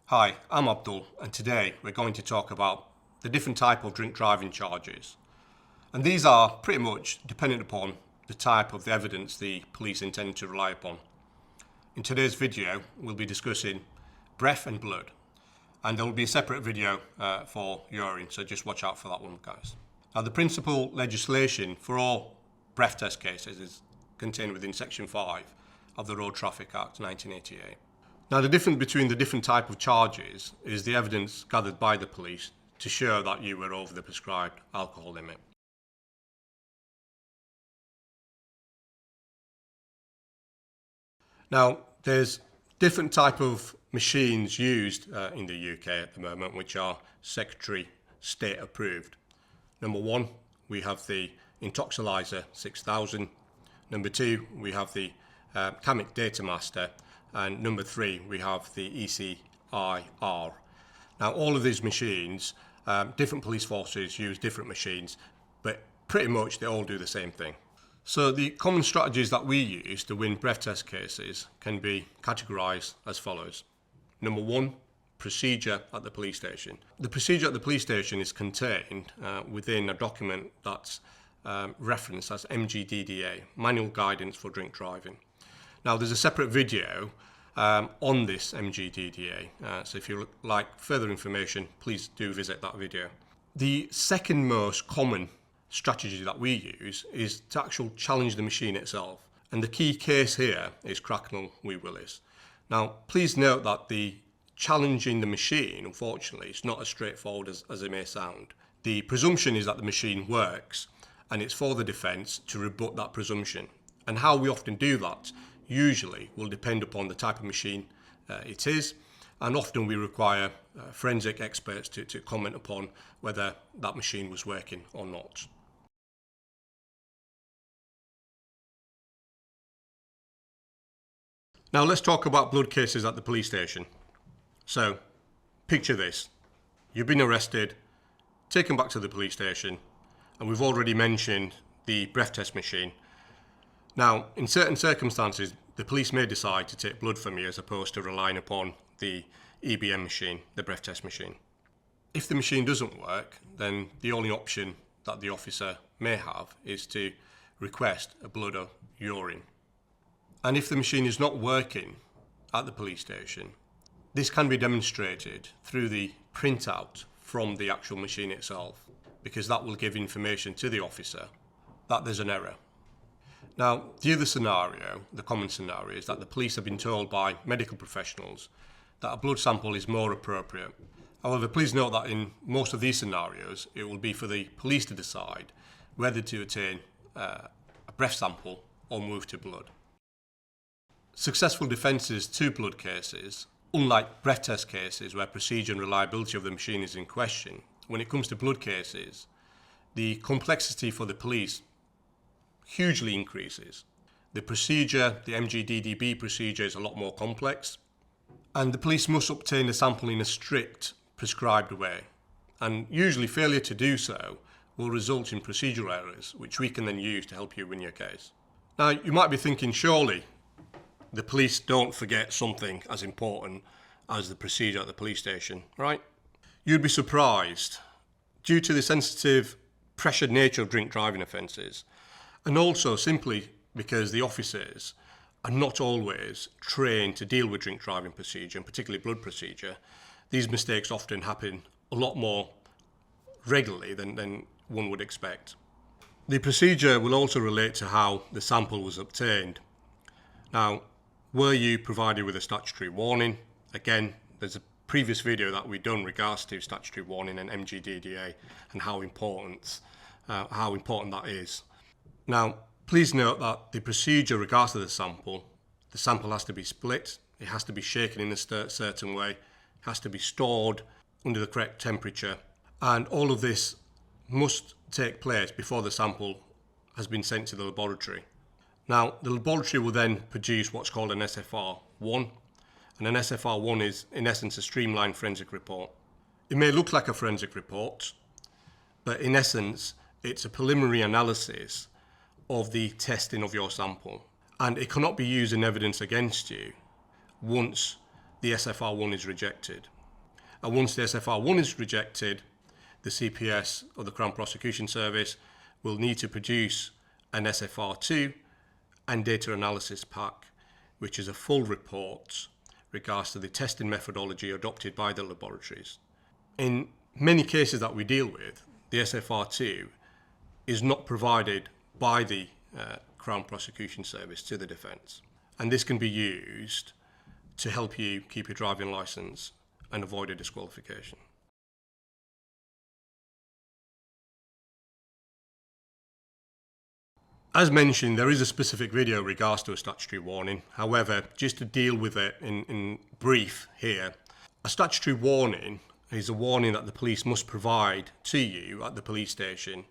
Hi, I'm Abdul, and today we're going to talk about the different type of drink driving charges. And these are pretty much dependent upon the type of the evidence the police intend to rely upon. In today's video, we'll be discussing breath and blood, and there will be a separate video for urine, so just watch out for that one, guys. Now, the principal legislation for all breath test cases is contained within Section 5 of the Road Traffic Act 1988. Now, the difference between the different type of charges is the evidence gathered by the police to show that you were over the prescribed alcohol limit. Now, there's different type of machines used in the UK at the moment, which are Secretary State approved. Number one, we have the Intoxilyzer 6000. Number two, we have the Chamic Datamaster. And number three, we have the ECIR. Now, all of these machines, different police forces use different machines, but pretty much they all do the same thing. So the common strategies that we use to win breath test cases can be categorised as follows. Number one, procedure at the police station. The procedure at the police station is contained within a document that's referenced as MGDDA, Manual Guidance for Drink Driving. Now, there's a separate video on this MGDDA, so if you like further information, please do visit that video. The second most common strategy that we use is to actually challenge the machine itself, and the key case here is Cracknell v Willis. Now, please note that the challenging the machine, unfortunately, is not as straightforward as it may sound. The presumption is that the machine works, and it's for the defence to rebut that presumption. And how we often do that usually will depend upon the type of machine it is, and often we require forensic experts to comment upon whether that machine was working or not. Now, let's talk about blood cases at the police station. So, picture this. You've been arrested, taken back to the police station, and we've already mentioned the breath test machine. Now, in certain circumstances, the police may decide to take blood from you as opposed to relying upon the EBM machine, the breath test machine. If the machine doesn't work, then the only option that the officer may have is to request a blood or urine. And if the machine is not working at the police station, this can be demonstrated through the printout from the actual machine itself, because that will give information to the officer that there's an error. Now, the other scenario, the common scenario, is that the police have been told by medical professionals that a blood sample is more appropriate. However, please note that in most of these scenarios, it will be for the police to decide whether to obtain a breath sample or move to blood. Successful defences to blood cases, unlike breath test cases where procedure and reliability of the machine is in question, when it comes to blood cases, the complexity for the police hugely increases. The procedure, the MGDDB procedure, is a lot more complex, and the police must obtain a sample in a strict prescribed way, and usually failure to do so will result in procedural errors, which we can then use to help you win your case. Now, you might be thinking, surely the police don't forget something as important as the procedure at the police station, right? You'd be surprised. Due to the sensitive, pressured nature of drink driving offences, and also simply because the officers are not always trained to deal with drink driving procedure, and particularly blood procedure, these mistakes often happen a lot more regularly than one would expect. The procedure will also relate to how the sample was obtained. Now, were you provided with a statutory warning? Again, there's a previous video that we've done regards to statutory warning and MGDDA and how important that is. Now, please note that the procedure regards to the sample has to be split, it has to be shaken in a certain way, it has to be stored under the correct temperature, and all of this must take place before the sample has been sent to the laboratory. Now, the laboratory will then produce what's called an SFR1, and an SFR1 is, in essence, a streamlined forensic report. It may look like a forensic report, but in essence, it's a preliminary analysis of the testing of your sample, and it cannot be used in evidence against you once the SFR1 is rejected. And once the SFR1 is rejected, the CPS or the Crown Prosecution Service will need to produce an SFR2 and data analysis pack, which is a full report regards to the testing methodology adopted by the laboratories. In many cases that we deal with, the SFR2 is not provided by the Crown Prosecution Service to the defence, and this can be used to help you keep your driving licence and avoid a disqualification. As mentioned, there is a specific video regards to a statutory warning. However, just to deal with it in brief here, a statutory warning is a warning that the police must provide to you at the police station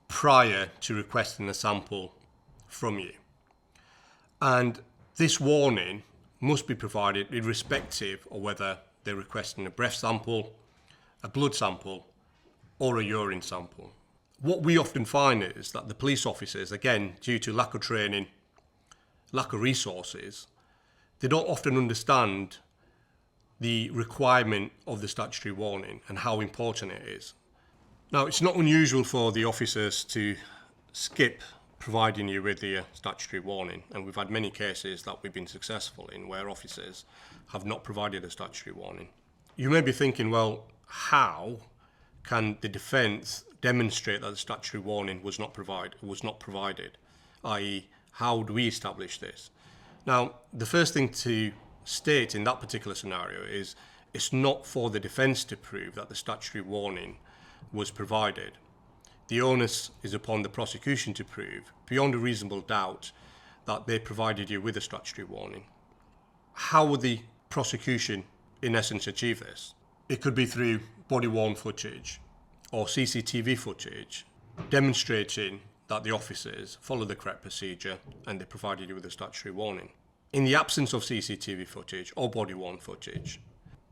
prior to requesting a sample from you. And this warning must be provided irrespective of whether they're requesting a breath sample, a blood sample, or a urine sample. What we often find is that the police officers, again, due to lack of training, lack of resources, they don't often understand the requirement of the statutory warning and how important it is. Now, it's not unusual for the officers to skip providing you with the statutory warning, and we've had many cases that we've been successful in where officers have not provided a statutory warning. You may be thinking, well, how can the defence demonstrate that the statutory warning was not provided, i.e., how do we establish this? Now, the first thing to state in that particular scenario is it's not for the defence to prove that the statutory warning was provided. The onus is upon the prosecution to prove, beyond a reasonable doubt, that they provided you with a statutory warning. How would the prosecution, in essence, achieve this? It could be through body-worn footage or CCTV footage demonstrating that the officers followed the correct procedure and they provided you with a statutory warning. In the absence of CCTV footage or body-worn footage,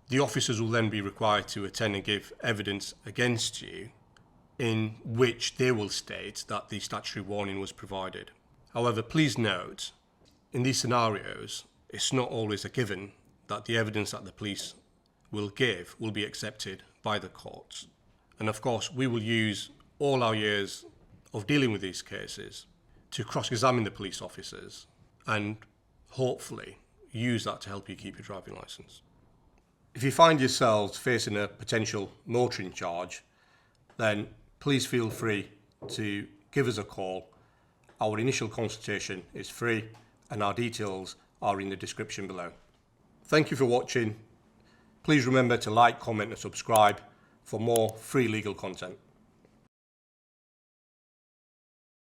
the officers will then be required to attend and give evidence against you in which they will state that the statutory warning was provided. However, please note, in these scenarios, it's not always a given that the evidence that the police will give will be accepted by the courts. And of course, we will use all our years of dealing with these cases to cross-examine the police officers and hopefully use that to help you keep your driving licence. If you find yourselves facing a potential motoring charge, then please feel free to give us a call. Our initial consultation is free and our details are in the description below. Thank you for watching. Please remember to like, comment and subscribe for more free legal content.